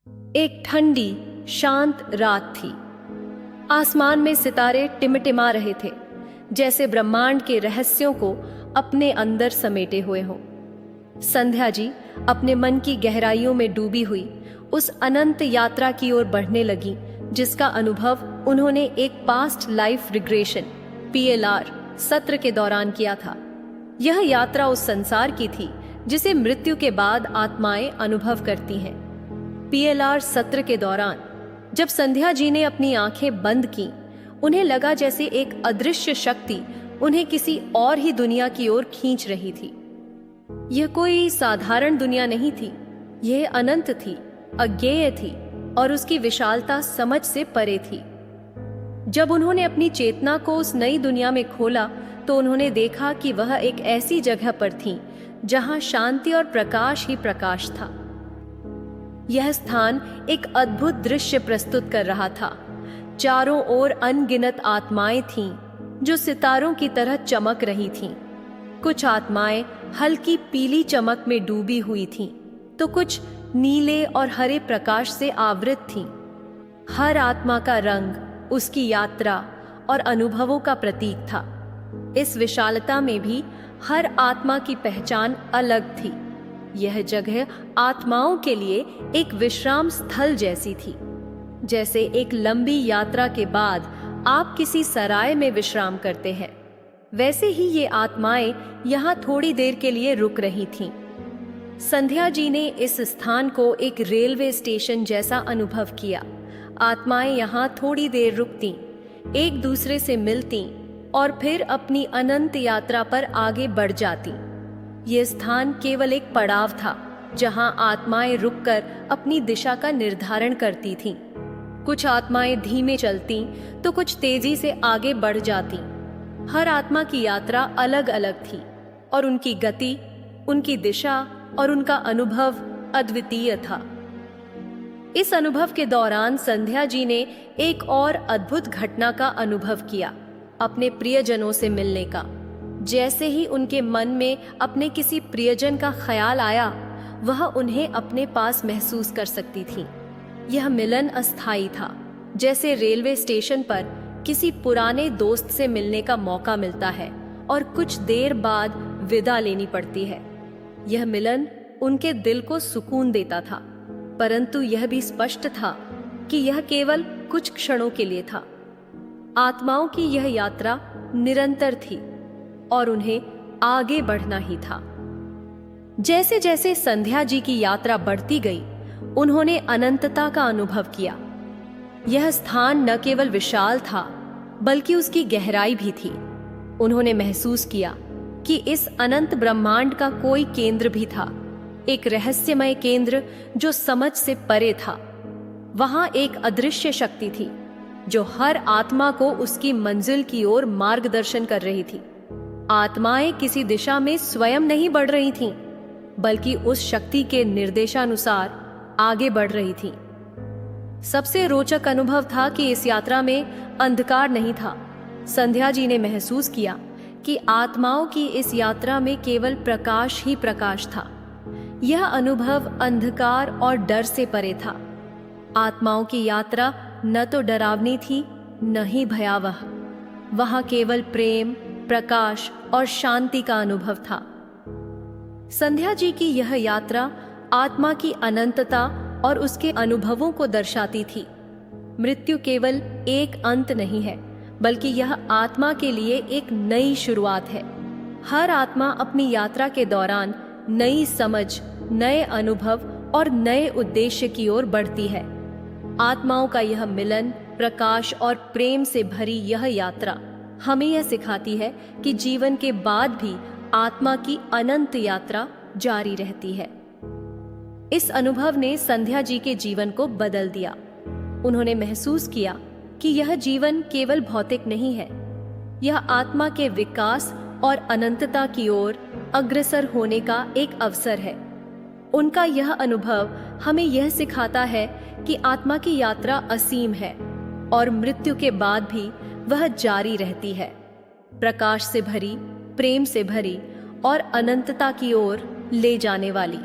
एक ठंडी शांत रात थी। आसमान में सितारे टिमटिमा रहे थे, जैसे ब्रह्मांड के रहस्यों को अपने अंदर समेटे हुए हों। संध्या जी अपने मन की गहराइयों में डूबी हुई उस अनंत यात्रा की ओर बढ़ने लगी, जिसका अनुभव उन्होंने एक पास्ट लाइफ रिग्रेशन (PLR) सत्र के दौरान किया था। यह यात्रा उस संसार की थी जिसे मृत्यु के बाद आत्माएं अनुभव करती हैं। PLR सत्र के दौरान जब संध्या जी ने अपनी आंखें बंद की, उन्हें लगा जैसे एक अदृश्य शक्ति उन्हें किसी और ही दुनिया की ओर खींच रही थी। यह कोई साधारण दुनिया नहीं थी, यह अनंत थी, अज्ञेय थी और उसकी विशालता समझ से परे थी। जब उन्होंने अपनी चेतना को उस नई दुनिया में खोला तो उन्होंने देखा कि वह एक ऐसी जगह पर थी जहां शांति और प्रकाश ही प्रकाश था। यह स्थान एक अद्भुत दृश्य प्रस्तुत कर रहा था। चारों ओर अनगिनत आत्माएं थीं जो सितारों की तरह चमक रही थीं। कुछ आत्माएं हल्की पीली चमक में डूबी हुई थीं, तो कुछ नीले और हरे प्रकाश से आवृत थीं। हर आत्मा का रंग उसकी यात्रा और अनुभवों का प्रतीक था। इस विशालता में भी हर आत्मा की पहचान अलग थी। यह जगह आत्माओं के लिए एक विश्राम स्थल जैसी थी। जैसे एक लंबी यात्रा के बाद आप किसी सराय में विश्राम करते हैं, वैसे ही ये आत्माएं यहाँ थोड़ी देर के लिए रुक रही थीं। संध्या जी ने इस स्थान को एक रेलवे स्टेशन जैसा अनुभव किया। आत्माएं यहाँ थोड़ी देर रुकतीं, एक दूसरे से मिलतीं और फिर अपनी अनंत यात्रा पर आगे बढ़ जातीं। यह स्थान केवल एक पड़ाव था जहां आत्माएं रुककर अपनी दिशा का निर्धारण करती थीं। कुछ आत्माएं धीमे चलतीं तो कुछ तेजी से आगे बढ़ जातीं। हर आत्मा की यात्रा अलग अलग थी और उनकी गति, उनकी दिशा और उनका अनुभव अद्वितीय था। इस अनुभव के दौरान संध्या जी ने एक और अद्भुत घटना का अनुभव किया, अपने प्रियजनों से मिलने का। जैसे ही उनके मन में अपने किसी प्रियजन का ख्याल आया, वह उन्हें अपने पास महसूस कर सकती थी। यह मिलन अस्थायी था, जैसे रेलवे स्टेशन पर किसी पुराने दोस्त से मिलने का मौका मिलता है और कुछ देर बाद विदा लेनी पड़ती है। यह मिलन उनके दिल को सुकून देता था, परंतु यह भी स्पष्ट था कि यह केवल कुछ क्षणों के लिए था। आत्माओं की यह यात्रा निरंतर थी और उन्हें आगे बढ़ना ही था। जैसे जैसे संध्या जी की यात्रा बढ़ती गई, उन्होंने अनंतता का अनुभव किया। यह स्थान न केवल विशाल था, बल्कि उसकी गहराई भी थी। उन्होंने महसूस किया कि इस अनंत ब्रह्मांड का कोई केंद्र भी था, एक रहस्यमय केंद्र जो समझ से परे था। वहां एक अदृश्य शक्ति थी जो हर आत्मा को उसकी मंजिल की ओर मार्गदर्शन कर रही थी। आत्माएं किसी दिशा में स्वयं नहीं बढ़ रही थीं, बल्कि उस शक्ति के निर्देशानुसार आगे बढ़ रही थीं। सबसे रोचक अनुभव था कि इस यात्रा में अंधकार नहीं था। संध्या जी ने महसूस किया कि आत्माओं की इस यात्रा में केवल प्रकाश ही प्रकाश था। यह अनुभव अंधकार और डर से परे था। आत्माओं की यात्रा न तो डरावनी थी, न ही भयावह। वहां केवल प्रेम, प्रकाश और शांति का अनुभव था। संध्या जी की यह यात्रा आत्मा की अनंतता और उसके अनुभवों को दर्शाती थी। मृत्यु केवल एक अंत नहीं है, बल्कि यह आत्मा के लिए एक नई शुरुआत है। हर आत्मा अपनी यात्रा के दौरान नई समझ, नए अनुभव और नए उद्देश्य की ओर बढ़ती है। आत्माओं का यह मिलन, प्रकाश और प्रेम से भरी यह यात्रा हमें यह सिखाती है कि जीवन के बाद भी आत्मा की अनंत यात्रा जारी रहती है। इस अनुभव ने संध्या जी के जीवन को बदल दिया। उन्होंने महसूस किया कि यह जीवन केवल भौतिक नहीं है, यह आत्मा के विकास और अनंतता की ओर अग्रसर होने का एक अवसर है। उनका यह अनुभव हमें यह सिखाता है कि आत्मा की यात्रा असीम है और मृत्यु के बाद भी वह जारी रहती है, प्रकाश से भरी, प्रेम से भरी और अनंतता की ओर ले जाने वाली।